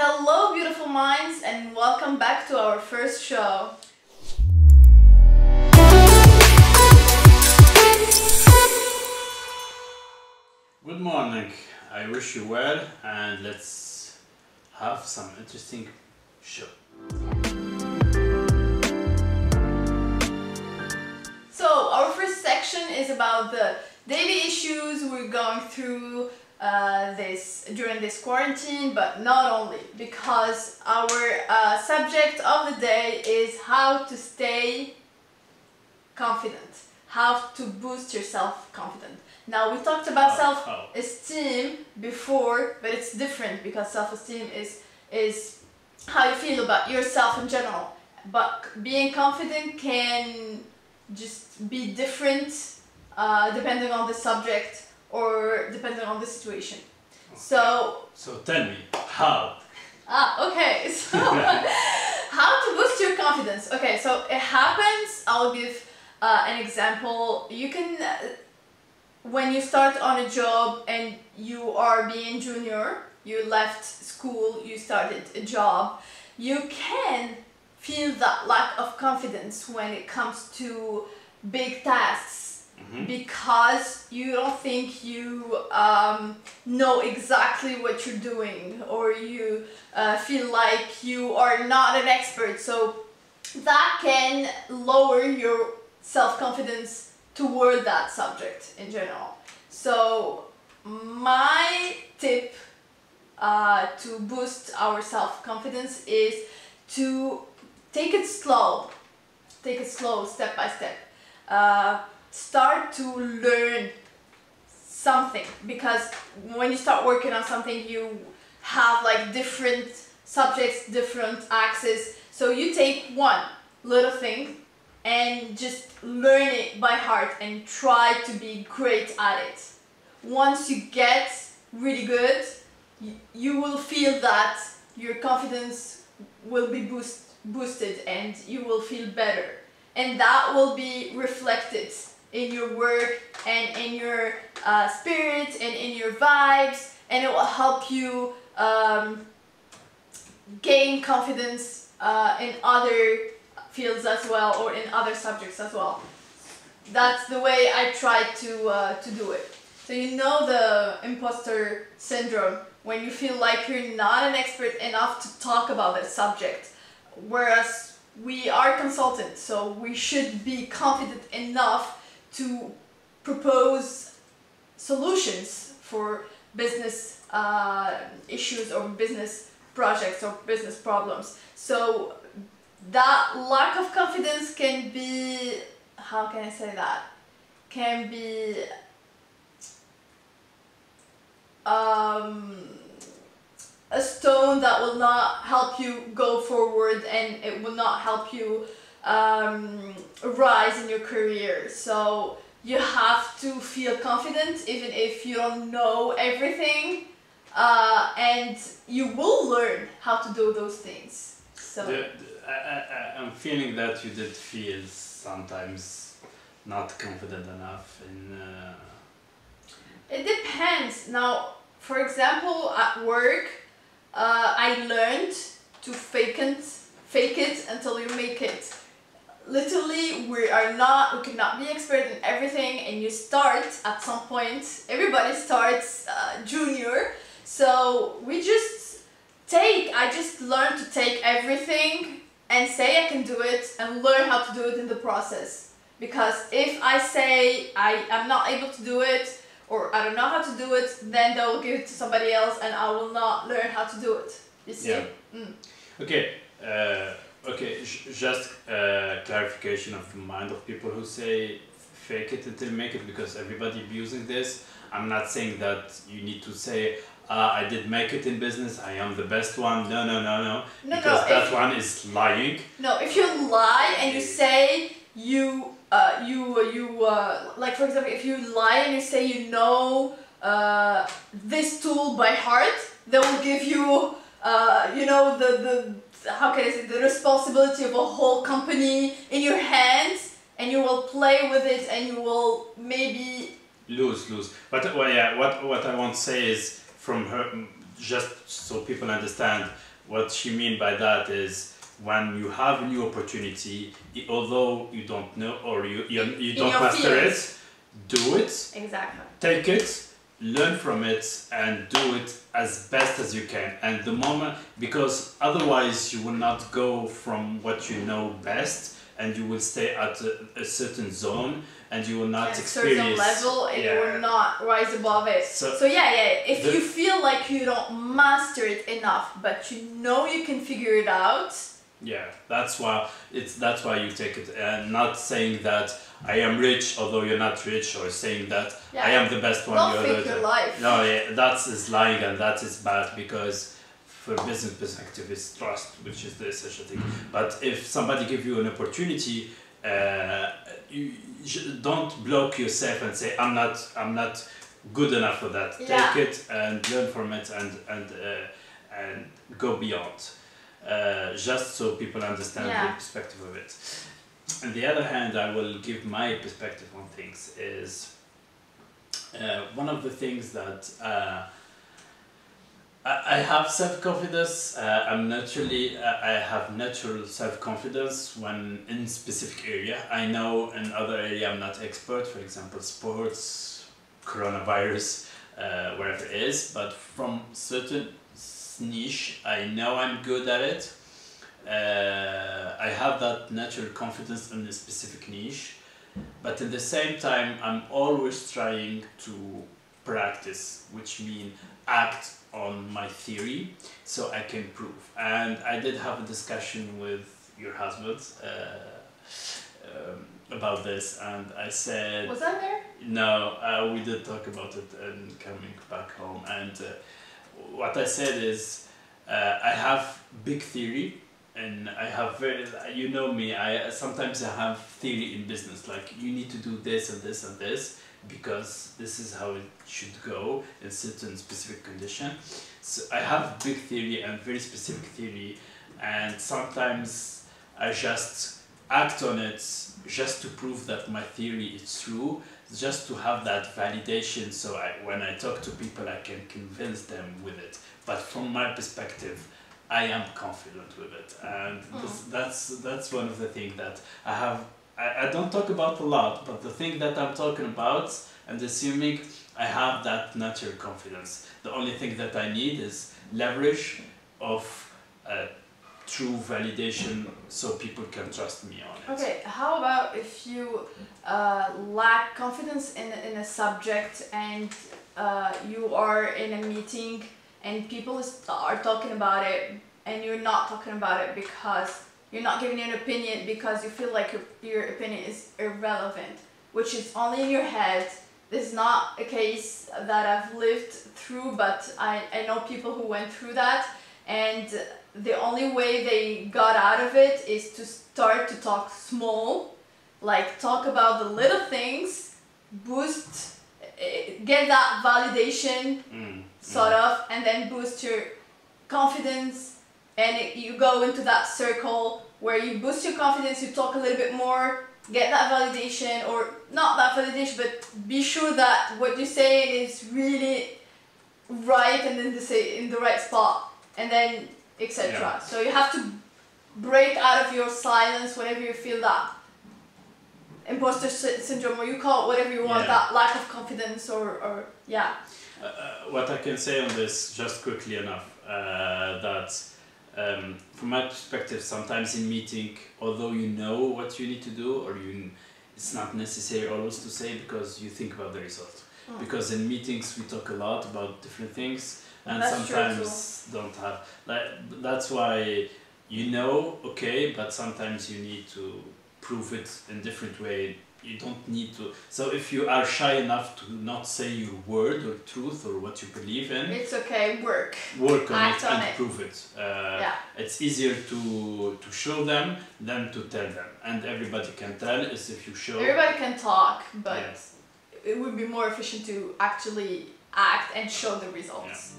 Hello beautiful minds and welcome back to our first show. Good morning, I wish you well and let's have some interesting show. So our first section is about the daily issues we're going through during this quarantine, but not only, because our subject of the day is how to stay confident, how to boost your self-confidence. Now we talked about self-esteem before, but it's different because self-esteem is how you feel about yourself in general, but being confident can just be different depending on the subject or depending on the situation. Okay. So tell me, how? Okay, so how to boost your confidence. Okay, so it happens, I'll give an example. You can, when you start on a job and you are being junior, you left school, you started a job, you can feel that lack of confidence when it comes to big tasks. Because you don't think you know exactly what you're doing, or you feel like you are not an expert, so that can lower your self-confidence toward that subject in general. So my tip to boost our self-confidence is to take it slow, step by step. Start to learn something, because when you start working on something you have like different subjects, different axes, so you take one little thing and just learn it by heart and try to be great at it. Once you get really good, you will feel that your confidence will be boosted and you will feel better, and that will be reflected in your work and in your spirit and in your vibes, and it will help you gain confidence in other fields as well, or in other subjects as well. That's the way I try to do it. So you know the imposter syndrome, when you feel like you're not an expert enough to talk about that subject, whereas we are consultants, so we should be confident enough to propose solutions for business issues or business projects or business problems. So that lack of confidence can be, how can I say that? Can be a stone that will not help you go forward, and it will not help you rise in your career. So you have to feel confident even if you don't know everything, and you will learn how to do those things. So I'm feeling that you did feel sometimes not confident enough in... It depends. Now, for example, at work, I learned to fake it until you make it. Literally, we cannot be expert in everything, and you start at some point. Everybody starts junior, so I just learned to take everything and say I can do it and learn how to do it in the process. Because if I say I'm not able to do it, or I don't know how to do it, then they will give it to somebody else and I will not learn how to do it. You see? Yeah. Okay. Just clarification of the mind of people who say fake it until make it, because everybody abusing this. I'm not saying that you need to say I did make it in business, I am the best one. No. Because that one is lying. No, if you lie and you say like for example, if you lie and you say you know this tool by heart, they will give you you know, how can I say, the responsibility of a whole company in your hands, and you will play with it and you will maybe lose. But well, yeah, what I want to say is, from her, just so people understand what she mean by that is when you have a new opportunity, although you don't know or you don't master it, do it. Exactly. Take it, learn from it, and do it as best as you can. And the moment, because otherwise you will not go from what you know best, and you will stay at a certain zone, and you will not experience a certain level, and you will not rise above it. So if you feel like you don't master it enough, but you know you can figure it out. Yeah, that's why you take it, and not saying that I am rich although you're not rich, or saying that I am the best one. Don't fake your life. No, that is lying, and that is bad, because for business perspective it's trust, which is the essential thing. But if somebody give you an opportunity, you don't block yourself and say I'm not good enough for that. Take it and learn from it, and go beyond. Just so people understand the perspective of it. On the other hand, I will give my perspective on things. Is one of the things that I have self-confidence. I have natural self-confidence when in specific area. I know in other area I'm not expert. For example, sports, coronavirus, wherever it is. But from certain niche, I know I'm good at it. I have that natural confidence in a specific niche, but at the same time I'm always trying to practice, which means act on my theory so I can prove. And I did have a discussion with your husband about this, and I said... Was I there? No, we did talk about it and coming back home, and what I said is I have big theory, and I have very, you know me, sometimes I have theory in business, like you need to do this and this and this because this is how it should go in certain specific condition. So I have big theory and very specific theory, and sometimes I just act on it just to prove that my theory is true, just to have that validation, so when I talk to people I can convince them with it. But from my perspective, I am confident with it, and that's one of the things that I have. I don't talk about a lot, but the thing that I'm talking about and assuming, I have that natural confidence. The only thing that I need is leverage of true validation so people can trust me on it. Okay, how about if you lack confidence in a subject, and you are in a meeting and people are talking about it, and you're not talking about it because you're not giving an opinion because you feel like your opinion is irrelevant, which is only in your head. This is not a case that I've lived through, but I know people who went through that, and the only way they got out of it is to start to talk small, like talk about the little things, boost, get that validation, sort of, and then boost your confidence, and you go into that circle where you boost your confidence, you talk a little bit more, get that validation, or not that validation, but be sure that what you're saying is really right, and then to say in the right spot, and then etc. Yeah. So you have to break out of your silence whenever you feel that imposter syndrome, or you call it whatever you want, that lack of confidence, or what I can say on this, just quickly enough, that from my perspective, sometimes in meeting, although you know what you need to do, or it's not necessary always to say, because you think about the result. Because in meetings we talk a lot about different things, and sometimes don't have, that's why okay, but sometimes you need to prove it in different way. You don't need to, so if you are shy enough to not say your word or truth or what you believe in, it's okay, work on it and prove it. It's easier to show them than to tell them, and everybody can tell is if you show. Everybody can talk, but it would be more efficient to actually act and show the results.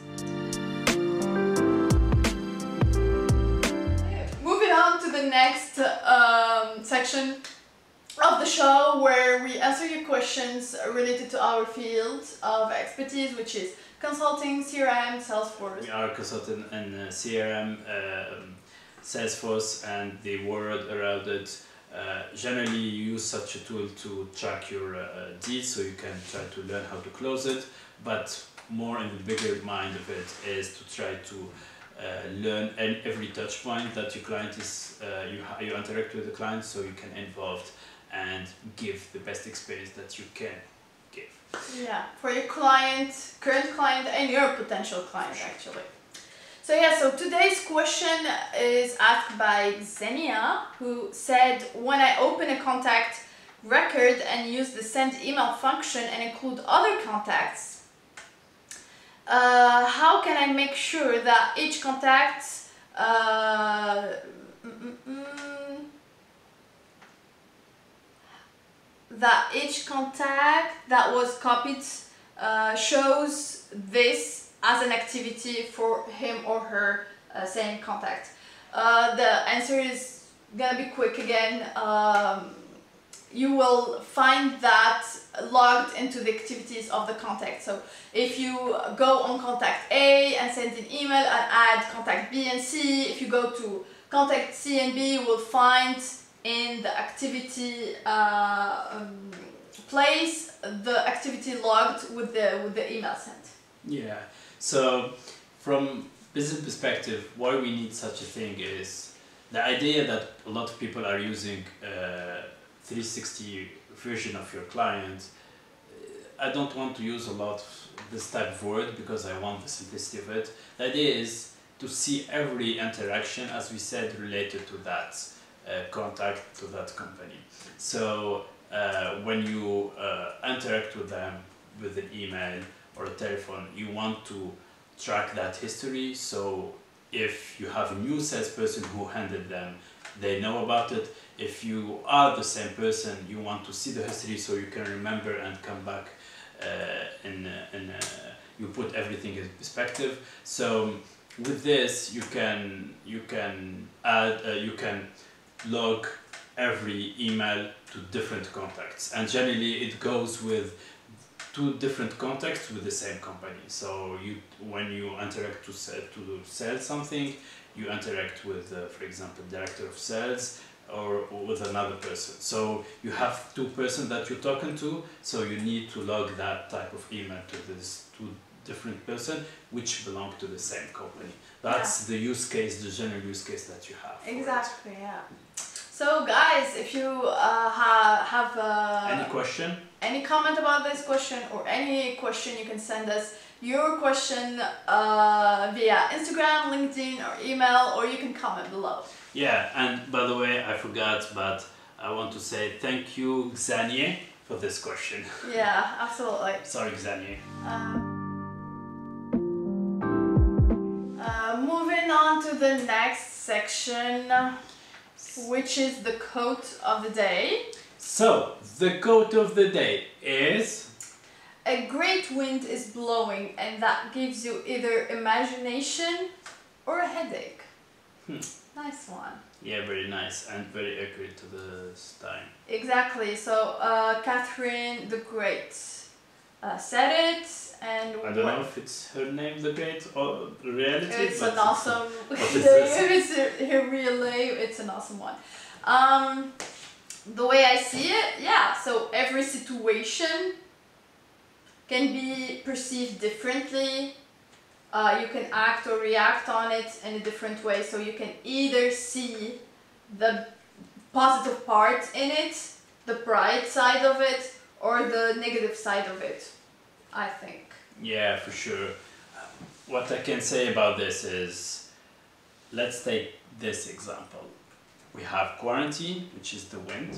Moving on to the next section of the show, where we answer your questions related to our field of expertise, which is Consulting, CRM, Salesforce. We are consultant in CRM, Salesforce, and the word around it. Generally, you use such a tool to track your deals, so you can try to learn how to close it. But more in the bigger mind of it is to try to learn every touch point that your client is, you interact with the client, so you can involve and give the best experience that you can give. Yeah, for your client, current client, and your potential client actually. So yeah, so today's question is asked by Xenia, who said, when I open a contact record and use the send email function and include other contacts, how can I make sure that each contact that was copied shows this as an activity for him or her same contact? The answer is gonna be quick again. You will find that logged into the activities of the contact. So if you go on contact A and send an email and add contact B and C, if you go to contact C and B, you will find in the activity place the activity logged with the email sent. Yeah. So from business perspective, why we need such a thing is the idea that a lot of people are using 360 version of your client. I don't want to use a lot of this type of word because I want the simplicity of it. The idea is to see every interaction, as we said, related to that contact, to that company. So when you interact with them with an email or a telephone, you want to track that history. So if you have a new salesperson who handled them, they know about it. If you are the same person, you want to see the history so you can remember and come back you put everything in perspective. So with this, you can add you can log every email to different contacts, and generally it goes with 2 different contacts with the same company. So when you interact to sell something, you interact with, for example, director of sales or with another person. So you have 2 persons that you're talking to, so you need to log that type of email to this 2 different person which belong to the same company. That's the use case, the general use case that you have. Exactly, yeah. So guys, if you have any question, any comment about this question, or any question, you can send us your question via Instagram, LinkedIn, or email, or you can comment below. Yeah, and by the way, I forgot, but I want to say thank you, Xenia, for this question. Yeah, absolutely. Sorry, Xenia. Moving on to the next section, which is the quote of the day. So, the quote of the day is... A great wind is blowing, and that gives you either imagination or a headache. Nice one. Yeah, very nice and very accurate to this time. Exactly. So, Catherine the Great said it, and I don't know if it's her name, the Great, or reality. It's an awesome. If it's her real name, it's an awesome one. The way I see it, yeah. So every situation can be perceived differently. You can act or react on it in a different way. So you can either see the positive part in it, the bright side of it, or the negative side of it, I think. Yeah, for sure. What I can say about this is, let's take this example. We have quarantine, which is the wind.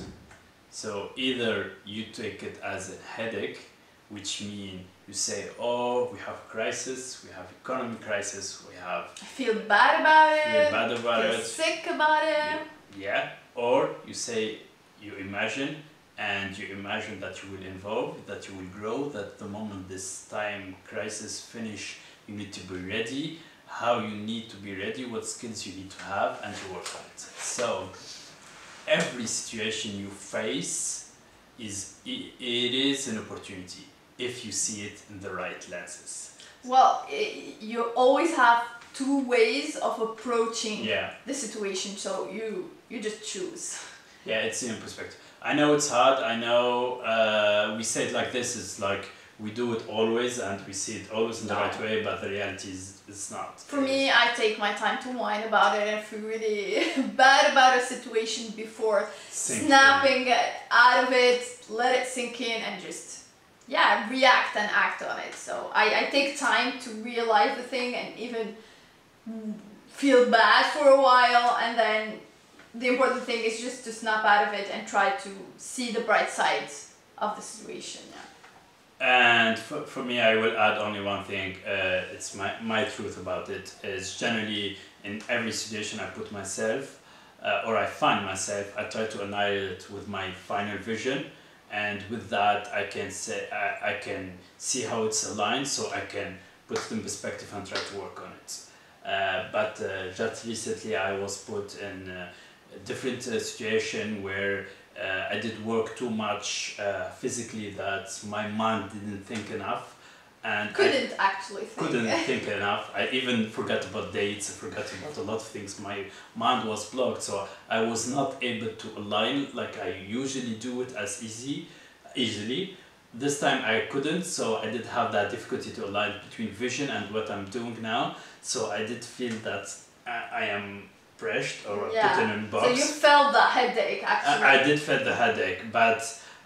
So either you take it as a headache, which means you say, oh, we have a crisis, we have economic crisis, we have... I feel bad about it. Feel sick about it. Yeah. Or you say, you imagine, and you imagine that you will evolve, that you will grow, that the moment this time crisis finish, you need to be ready, how you need to be ready, what skills you need to have, and to work on it. So every situation you face it is an opportunity if you see it in the right lenses. Well, you always have two ways of approaching the situation, so you just choose. Yeah, it's in perspective. I know it's hard. I know we say it like this, is like we do it always and we see it always in the right way, but the reality is it's not. For me, I take my time to whine about it and feel really bad about a situation before snapping out of it, let it sink in and just react and act on it. So I take time to realize the thing and even feel bad for a while, and then the important thing is just to snap out of it and try to see the bright sides of the situation. And for me, I will add only one thing. It's my truth about it is generally in every situation I put myself or I find myself, I try to annihilate it with my final vision, and with that I can say I can see how it's aligned, so I can put it in perspective and try to work on it. But just recently I was put in a different situation where I did work too much physically that my mind didn't think enough, and couldn't think enough. I even forgot about dates, I forgot about a lot of things. My mind was blocked, so I was not able to align like I usually do it as easily. This time I couldn't, so I did have that difficulty to align between vision and what I'm doing now. So I did feel that I am pressed or put in a box. So you felt the headache actually. I did feel the headache, but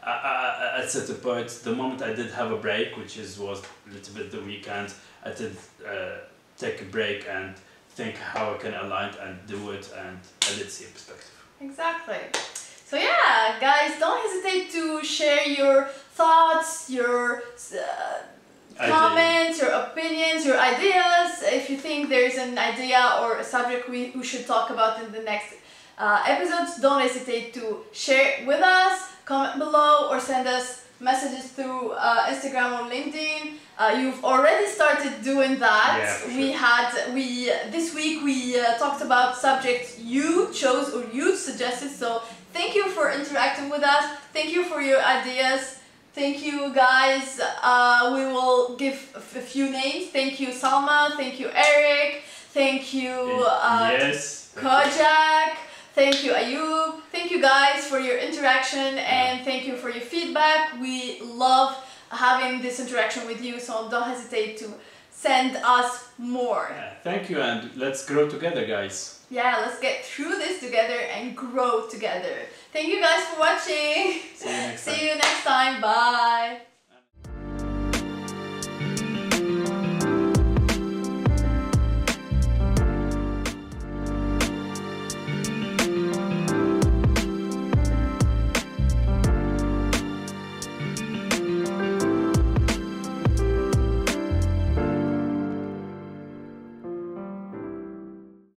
at certain point, the moment I did have a break, which was a little bit the weekend, I did take a break and think how I can align and do it, and I did see a perspective. Exactly. So yeah, guys, don't hesitate to share your thoughts, your comments, your opinions, your ideas. If you think there is an idea or a subject we should talk about in the next episodes, don't hesitate to share it with us, comment below, or send us messages through Instagram or LinkedIn. You've already started doing that. Yeah, sure. This week we talked about subjects you chose or you suggested. So thank you for interacting with us. Thank you for your ideas. Thank you, guys. We will give a few names. Thank you, Salma. Thank you, Eric. Thank you, Kojak. Thank you, Ayoub. Thank you, guys, for your interaction, and thank you for your feedback. We love having this interaction with you, so don't hesitate to send us more. Thank you, and let's grow together, guys. Yeah, let's get through this together and grow together. Thank you guys for watching. See you next time. See you next time. Bye.